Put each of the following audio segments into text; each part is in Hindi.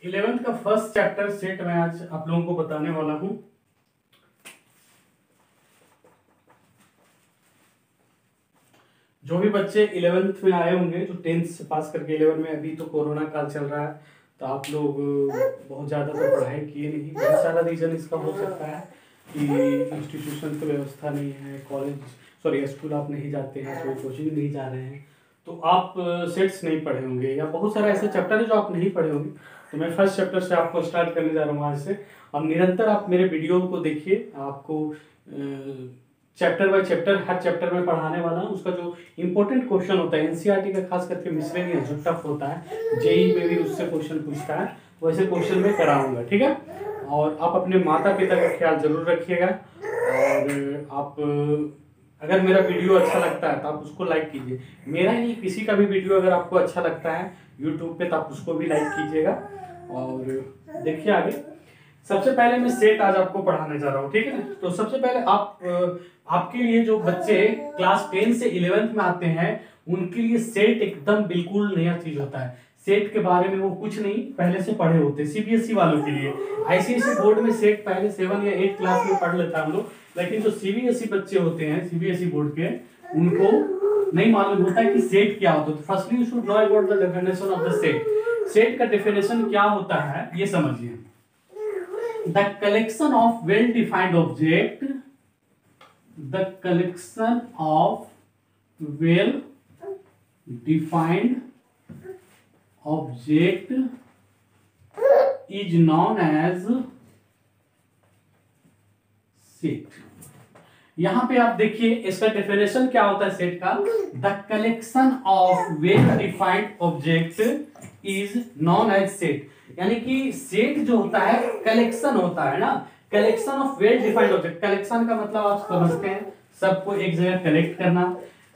11th का फर्स्ट चैप्टर सेट मैं आज आप लोगों को बताने वाला हूं। जो भी बच्चे 11th में आए होंगे, जो 10th से पास करके 11 में, अभी तो कोरोना काल चल रहा है तो आप लोग बहुत ज़्यादा तो पढ़ाई किए नहीं। बहुत सारा रीज़न इसका हो सकता है कि इंस्टीट्यूशन की व्यवस्था नहीं है, स्कूल आप नहीं जाते हैं, कोई कोचिंग नहीं जा रहे हैं, तो आप सेट्स नहीं पढ़े होंगे, या बहुत सारा ऐसे चैप्टर है जो आप नहीं पढ़े होंगे। तो मैं फर्स्ट चैप्टर से आपको स्टार्ट करने जा रहा हूँ आज से। अब निरंतर आप मेरे वीडियो को देखिए, आपको chapter by chapter her chapter में पढ़ाने वाला हूँ। उसका जो इंपॉर्टेंट क्वेश्चन होता है एनसीईआरटी का, खास करके मिसलेनियस जो टफ होता है, जेईई में भी उससे क्वेश्चन पूछता है, वैसे क्वेश्चन मैं कराऊंगा, ठीक है। और आप अपने माता पिता का ख्याल जरूर रखिएगा, और आप अगर मेरा वीडियो अच्छा लगता है तो आप उसको लाइक कीजिए। मेरा ही नहीं, किसी का भी वीडियो अगर आपको अच्छा लगता है यूट्यूब पे तो आप उसको भी लाइक कीजिएगा। और देखिए आगे, सबसे पहले मैं सेट आज आपको पढ़ाने जा रहा हूँ, ठीक है ना। तो सबसे पहले आपके लिए जो बच्चे क्लास 10 से 11th में आते हैं उनके लिए सेट एकदम बिल्कुल नया चीज होता है। सेट के बारे में वो कुछ नहीं पहले से पढ़े होते। सीबीएसई वालों के लिए, आईसीएसई बोर्ड में सेट पहले 7 या 8 क्लास में पढ़ लेता हम लोग, लेकिन जो सीबीएसई बच्चे होते हैं सीबीएसई बोर्ड के, उनको नहीं मालूम होता है कि सेट क्या होता है। तो firstly you should know about the definition of the set. Set का डेफिनेशन क्या होता है ये समझिए। The collection of well defined object, the collection of well defined object is known as set। यहां पे आप देखिए इसका डेफिनेशन क्या होता है सेट का। The collection of well defined object is known as set, यानी कि सेट जो होता है कलेक्शन होता है ना, collection of well defined object. Collection का मतलब आप समझते हैं, सबको एक जगह कलेक्ट करना।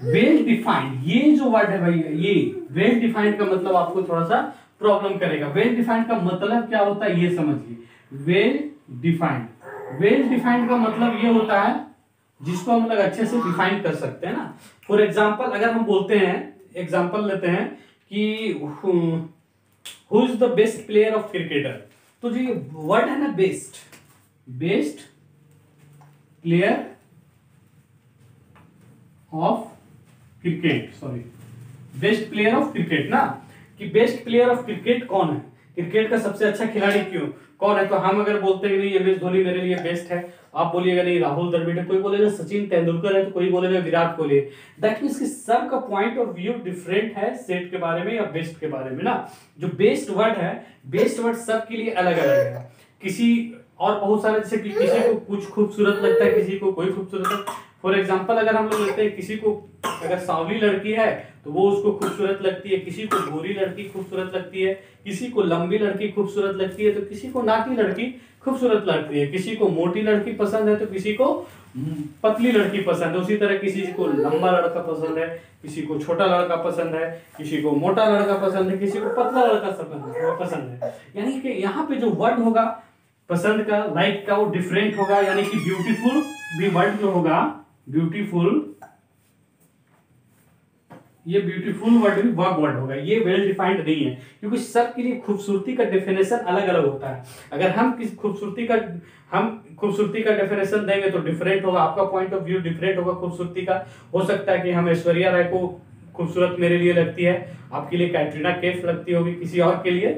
वेल डिफाइंड, ये जो वर्ड है भाई, ये वेल डिफाइंड का मतलब आपको थोड़ा सा प्रॉब्लम करेगा। वेल डिफाइंड का मतलब क्या होता है ये समझिए। वेल डिफाइंड, वेल डिफाइंड का मतलब ये होता है जिसको हम लोग अच्छे से डिफाइन कर सकते हैं ना। फॉर एग्जाम्पल अगर हम बोलते हैं, एग्जाम्पल लेते हैं कि who is the best player of cricketer, तो जो ये वर्ड है ना best, best player of cricket, sorry best player of cricket ना, कि बेस्ट प्लेयर ऑफ क्रिकेट कौन है, क्रिकेट का सबसे अच्छा खिलाड़ी क्यों कौन है। तो हम अगर बोलते हैं नहीं एमएस धोनी मेरे लिए बेस्ट है, आप बोलिएगा नहीं राहुल द्रविड़ है, कोई बोलेगा सचिन तेंदुलकर है, तो कोई बोलेगा विराट कोहली। दैट मींस कि सबका पॉइंट ऑफ व्यू डिफरेंट है सेट के बारे में या बेस्ट के बारे में ना। जो बेस्ट वर्ड है, बेस्ट वर्ड सबके लिए अलग अलग है। किसी और बहुत सारे, जैसे कि किसी को कुछ खूबसूरत लगता है, किसी को कोई खूबसूरत लगता है। फॉर एग्जाम्पल अगर हम लोग लेते हैं, किसी को अगर सांवली लड़की है तो वो उसको खूबसूरत लगती है, किसी को गोरी लड़की खूबसूरत लगती है, किसी को लंबी लड़की खूबसूरत लगती है, तो किसी को नाटी लड़की खूबसूरत लगती है, किसी को मोटी लड़की पसंद है तो किसी को पतली लड़की पसंद है। उसी तरह किसी को लंबा लड़का पसंद है, किसी को छोटा लड़का पसंद है, किसी को मोटा लड़का पसंद है, किसी को पतला लड़का पसंद है। यानी कि यहाँ पे जो वर्ड होगा पसंद का, लाइक का, वो डिफरेंट होगा। यानी कि ब्यूटीफुल भी वर्ड जो होगा, ब्यूटीफुल, ये ब्यूटीफुल वर्ड भी वर्ब वर्ड होगा, ये वेल डिफाइंड नहीं है, क्योंकि सबके लिए खूबसूरती का डेफिनेशन अलग अलग होता है। अगर हम किसी खूबसूरती का डेफिनेशन देंगे तो डिफरेंट होगा, आपका पॉइंट ऑफ व्यू डिफरेंट होगा खूबसूरती का। हो सकता है कि हम ऐश्वर्या राय को खूबसूरत मेरे लिए लगती है, आपके लिए कैटरीना कैफ लगती होगी, किसी और के लिए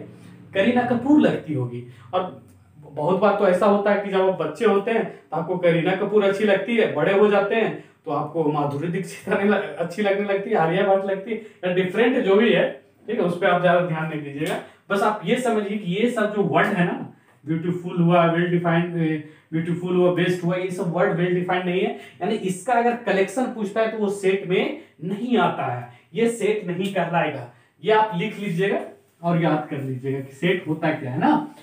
करीना कपूर लगती होगी। और बहुत बार तो ऐसा होता है कि जब आप बच्चे होते हैं तो आपको करीना कपूर अच्छी लगती है, बड़े हो जाते हैं तो आपको माधुरी दीक्षित अच्छी लगने लगती है, आलिया भट्ट लगती है, डिफरेंट जो भी है, ठीक है, उस पर आप ज्यादा ध्यान नहीं दीजिएगा। बस आप ये समझिए कि ये सब जो वर्ड है ना, ब्यूटीफुल हुआ, वेल डिफाइंड, ब्यूटीफुल हुआ, बेस्ट हुआ, ये सब वर्ड वेल डिफाइंड नहीं है। यानी इसका अगर कलेक्शन पूछता है तो वो सेट में नहीं आता है, ये सेट नहीं कहलाएगा। ये आप लिख लीजिएगा और याद कर लीजिएगा कि सेट होता क्या है ना।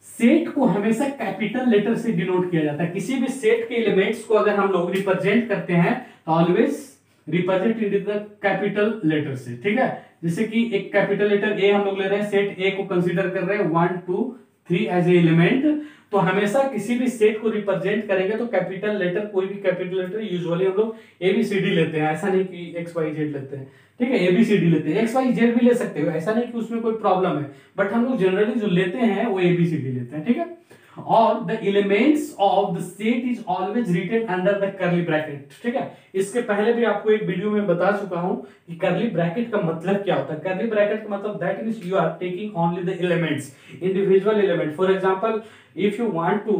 सेट को हमेशा कैपिटल लेटर से डिनोट किया जाता है। किसी भी सेट के एलिमेंट्स को अगर हम लोग रिप्रेजेंट करते हैं तो always represent in the capital letter से, ठीक है। जैसे कि एक कैपिटल लेटर ए हम लोग ले रहे हैं, सेट ए को कंसीडर कर रहे हैं 1 2 3 एज ए एलिमेंट, तो हमेशा किसी भी सेट को रिप्रेजेंट करेंगे तो कैपिटल लेटर, कोई भी कैपिटल लेटर यूजुअली हम लोग ABCD लेते हैं, ऐसा नहीं कि XYZ लेते हैं, ठीक है, ABCD लेते हैं, XYZ भी ले सकते हो, ऐसा नहीं कि उसमें कोई प्रॉब्लम है, बट हम लोग जनरली जो लेते हैं वो ABCD लेते हैं, ठीक है। और the elements of the set is always written under the curly bracket, ठीक है। इसके पहले भी आपको एक वीडियो में बता चुका हूं कि कर्ली ब्रैकेट का मतलब क्या होता है। कर्ली ब्रैकेट का मतलब that means you are taking only the elements, individual element. For example if you want to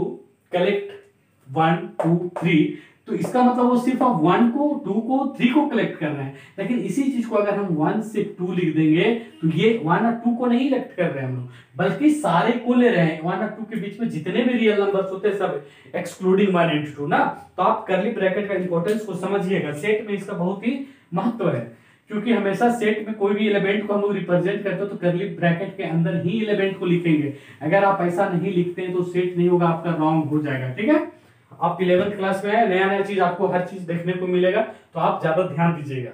collect 1 2 3, तो इसका मतलब वो सिर्फ आप 1 को 2 को 3 को कलेक्ट कर रहे हैं, लेकिन इसी चीज को अगर हम 1 से 2 लिख देंगे तो ये 1 और 2 को नहीं कलेक्ट कर रहे हैं हम लोग, बल्कि सारे को ले रहे हैं। 1 और 2 के बीच में जितने भी रियल नंबर्स होते हैं सब एक्सक्लूडिंग 1 एंड 2 ना। तो आप कर्ली ब्रैकेट का इंपॉर्टेंस को समझिएगा, सेट में इसका बहुत ही महत्व है, क्योंकि हमेशा सेट में कोई भी एलिमेंट को हम लोग रिप्रेजेंट करते हो तो कर्ली ब्रैकेट के अंदर ही एलिमेंट को लिखेंगे। अगर आप ऐसा नहीं लिखते हैं तो सेट नहीं होगा, आपका रॉन्ग हो जाएगा, ठीक है। आप 11th क्लास में है, नया नया चीज आपको हर चीज देखने को मिलेगा, तो आप ज्यादा ध्यान दीजिएगा।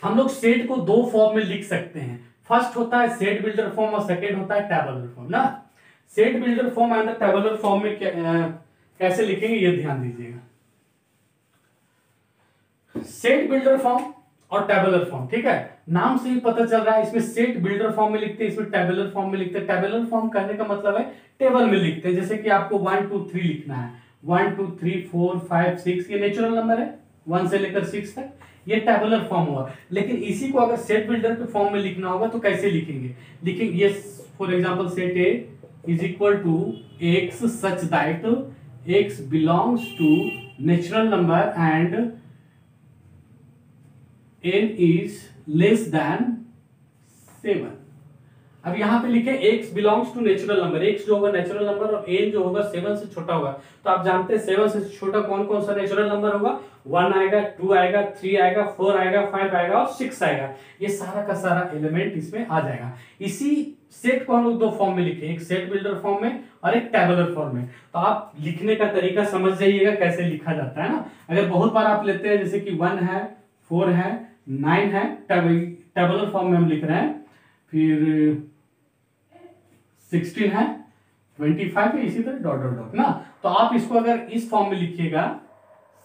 हम लोग सेट को 2 फॉर्म में लिख सकते हैं, फर्स्ट होता है सेट बिल्डर फॉर्म और सेकंड होता है टेबुलर फॉर्म ना। Set builder form and tabular form में कैसे लिखेंगे ये ध्यान दीजिएगा। सेट बिल्डर फॉर्म और टेबुलर फॉर्म, ठीक है, नाम से ही पता चल रहा है, इसमें सेट बिल्डर फॉर्म में लिखते हैं, इसमें टेबुलर फॉर्म में लिखते हैं। टेबुलर फॉर्म करने का मतलब है टेबल में लिखते हैं, जैसे कि आपको 1 2 3 लिखना है, 1 2 3 4 5 6, ये नेचुरल नंबर है 1 से लेकर 6 तक, ये टेबुलर फॉर्म हुआ। लेकिन इसी को अगर सेट बिल्डर के फॉर्म में लिखना होगा तो कैसे लिखेंगे, लिखेंगे ये for example set A is equal to x such that x belongs to natural number and n is less than 7। अब यहां पे लिखे x belongs to natural number, x जो होगा नेचुरल नंबर और n जो होगा 7 से छोटा होगा। तो आप जानते हैं 7 से छोटा कौन कौन सा नेचुरल नंबर होगा, 1 आएगा, 2 आएगा, 3 आएगा, 4 आएगा, 5 आएगा और 6 आएगा। ये सारा का सारा एलिमेंट इसमें आ जाएगा। इसी सेट को हम लोग 2 फॉर्म में लिखे, एक सेट बिल्डर फॉर्म में और एक टेबुलर फॉर्म में। तो आप लिखने का तरीका समझ जाइएगा कैसे लिखा जाता है ना। अगर बहुत बार आप लेते हैं जैसे कि 1 है, 4 है, 9 है, टेबुलर फॉर्म में हम लिख रहे हैं, फिर 16 है, 25 है, इसी तरह डॉट डॉट डॉट ना। तो आप इसको अगर इस फॉर्म में लिखिएगा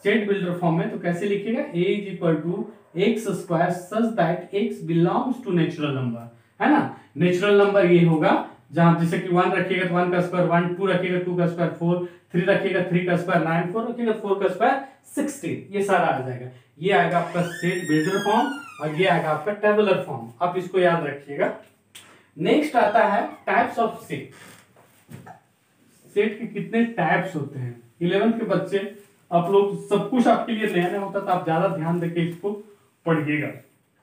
सेट बिल्डर फॉर्म में, तो कैसे लिखिएगा, a is equal to x square such that x belongs to natural number, है ना। नेचुरल नंबर ये होगा जहां जैसे कि 1 रखिएगा तो 1 का स्क्वायर 1, 2 रखिएगा 2 का स्क्वायर 4, 3 रखिएगा 3 का स्क्वायर 9, 4 रखिएगा 4 का स्क्वायर 16, ये सारा आ जाएगा। ये आएगा आपका सेट बिल्डर फॉर्म और ये आएगा आपका टेबुलर फॉर्म, आप इसको याद रखिएगा। नेक्स्ट आता है टाइप्स ऑफ सेट। सेट के कितने टाइप्स होते हैं, 11th के बच्चे आप लोग, सब कुछ आपके लिए नया नया होता है, तो आप ज्यादा ध्यान देके इसको पढ़िएगा।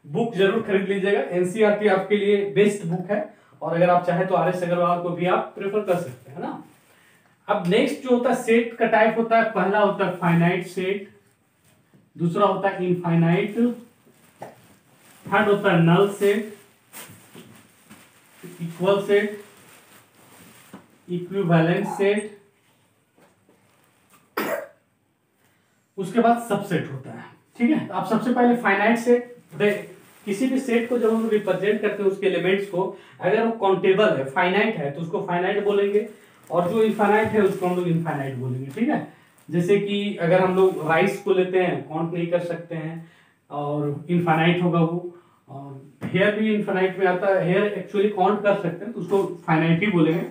बुक जरूर खरीद लीजिएगा, एनसीईआरटी आपके लिए बेस्ट बुक है, और अगर आप चाहे तो RS अग्रवाल को भी आप प्रेफर कर सकते हैं ना। अब नेक्स्ट जो होता है सेट का टाइप होता है, पहला होता है फाइनाइट सेट, दूसरा होता है इनफाइनाइट, थर्ड होता है null set, equal set, equivalent set, उसके बाद सबसेट होता है, ठीक है। तो आप सबसे पहले फाइनाइट सेट, किसी भी सेट को जब हम रिप्रेजेंट करते हैं उसके एलिमेंट्स को, अगर वो काउंटेबल है, फाइनाइट है, तो उसको फाइनाइट बोलेंगे, और जो इनफाइनाइट है उसको हम लोग इनफाइनाइट बोलेंगे, ठीक है। जैसे कि अगर हम लोग राइस को लेते हैं, काउंट नहीं कर सकते हैं, और इनफाइनाइट होगा वो, और हेयर भी इनफाइनाइट में आता है, हेयर एक्चुअली काउंट कर सकते हैं तो उसको फाइनाइट ही बोलेंगे।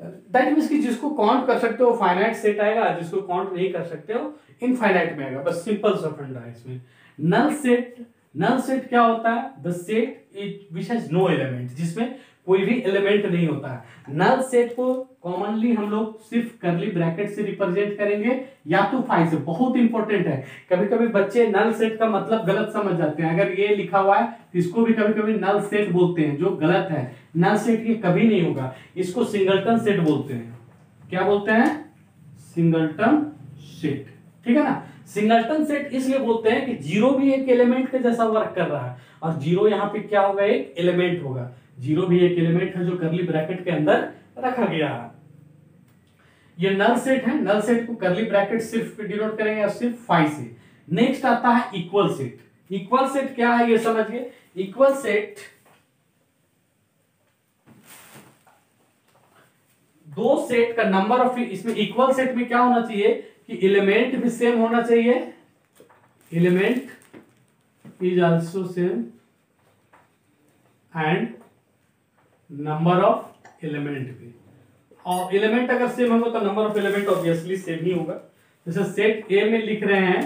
दैट मींस कि जिसको काउंट कर सकते हो फाइनाइट सेट आएगा, जिसको काउंट नहीं कर सकते हो इनफाइनाइट में आएगा, बस सिंपल सा फंडा है इसमें। नल सेट, नल सेट क्या होता है, the set which has no element, जिसमें कोई भी एलिमेंट नहीं होता है। नल सेट को कॉमनली हम लोग सिर्फ कर्ली ब्रैकेट से रिप्रेजेंट करेंगे या तो फाई से, बहुत इंपॉर्टेंट है। कभी कभी बच्चे नल सेट का मतलब गलत समझ जाते हैं, अगर ये लिखा हुआ है तो इसको भी कभी कभी नल सेट बोलते हैं, जो गलत है। नल सेट ये कभी नहीं होगा, इसको सिंगलटन सेट बोलते हैं। क्या बोलते हैं, सिंगलटन सेट, ठीक है ना। सिंगलटन सेट इसलिए बोलते हैं कि जीरो भी एक एलिमेंट के जैसा वर्क कर रहा है, और जीरो यहाँ पे क्या होगा, एक एलिमेंट होगा। जीरो भी एक एलिमेंट है जो कर्ली ब्रैकेट के अंदर रखा गया है। ये नल सेट है, नल सेट को कर्ली ब्रैकेट सिर्फ डिनोट करेंगे या सिर्फ फाई से। नेक्स्ट आता है इक्वल सेट। इक्वल सेट क्या है ये समझिए। दो सेट का नंबर ऑफ, इसमें इक्वल सेट में क्या होना चाहिए कि एलिमेंट भी सेम होना चाहिए, element is also same and number of element भी, और एलिमेंट अगर सेम होगा तो number of element obviously same ही होगा। जैसे सेट ए में लिख रहे हैं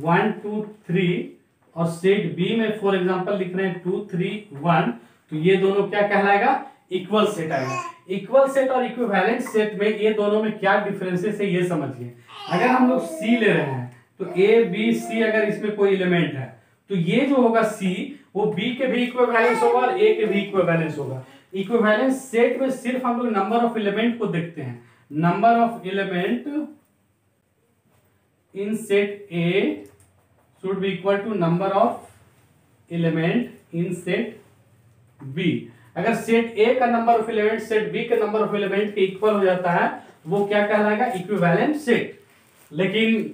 1 2 3 और सेट बी में फॉर एग्जांपल लिख रहे हैं 2 3 1, तो ये दोनों क्या कहलाएगा, इक्वल सेट आएगा। इक्वल सेट और इक्विवेलेंट सेट में ये दोनों में क्या डिफरेंसेस है ये समझिए। अगर हम लोग सी ले रहे हैं तो ए बी सी, अगर इसमें कोई एलिमेंट है तो ये जो होगा सी वो बी के भी इक्विवेलेंस होगा और ए के भी इक्विवेलेंस होगा। इक्विवेलेंस सेट में सिर्फ हम लोग नंबर ऑफ एलिमेंट को देखते हैं, number of element in set A should be equal to number of element in set B। अगर सेट A का number of element set B के नंबर ऑफ एलिमेंट के इक्वल हो जाता है वो क्या कहलाएगा, इक्विवेलेंट सेट। लेकिन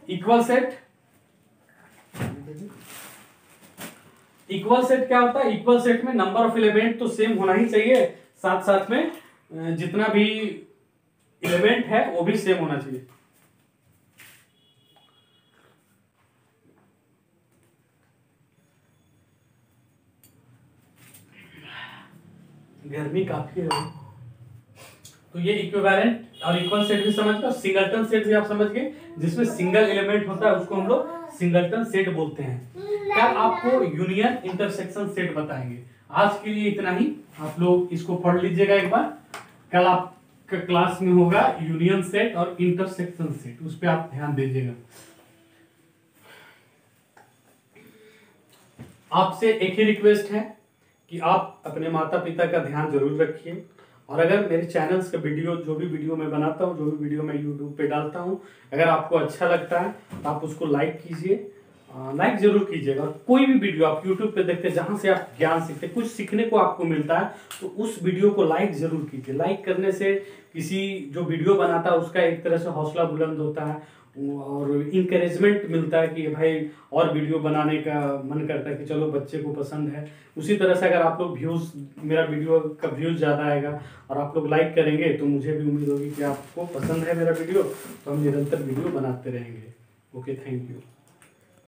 इक्वल सेट, इक्वल सेट क्या होता है, इक्वल सेट में नंबर ऑफ एलिमेंट तो सेम होना ही चाहिए, साथ साथ में जितना भी एलिमेंट है वो भी सेम होना चाहिए। गर्मी काफी है, तो ये इक्विवेलेंट और इक्वल सेट भी समझ गए, सिंगलटन सेट भी आप समझ गए, जिसमें सिंगल एलिमेंट होता है उसको हम लोग सिंगलटन सेट बोलते हैं। कल आपको यूनियन इंटरसेक्शन सेट बताएंगे। आज के लिए इतना ही, आप लोग इसको पढ़ लीजिएगा एक बार। कल आपका क्लास में होगा यूनियन सेट और इंटरसेक्शन सेट, उस पर आप ध्यान दीजिएगा। आपसे एक ही रिक्वेस्ट है कि आप अपने माता पिता का ध्यान जरूर रखिए, और अगर मेरे चैनल्स का वीडियो, जो भी वीडियो मैं बनाता हूँ, जो भी वीडियो मैं यूट्यूब पे डालता हूँ, अगर आपको अच्छा लगता है तो आप उसको लाइक कीजिए, लाइक जरूर कीजिएगा। कोई भी वीडियो आप यूट्यूब पे देखते हैं जहाँ से आप ज्ञान सीखते हैं, कुछ सीखने को आपको मिलता है, तो उस वीडियो को लाइक जरूर कीजिए। लाइक करने से किसी जो वीडियो बनाता है उसका एक तरह से हौसला बुलंद होता है और इंकरेजमेंट मिलता है कि भाई और वीडियो बनाने का मन करता है कि चलो बच्चे को पसंद है। उसी तरह से अगर आप लोग व्यूज़, मेरा वीडियो का व्यूज़ ज़्यादा आएगा और आप लोग लाइक करेंगे तो मुझे भी उम्मीद होगी कि आपको पसंद है मेरा वीडियो, तो हम निरंतर वीडियो बनाते रहेंगे। Okay, thank you.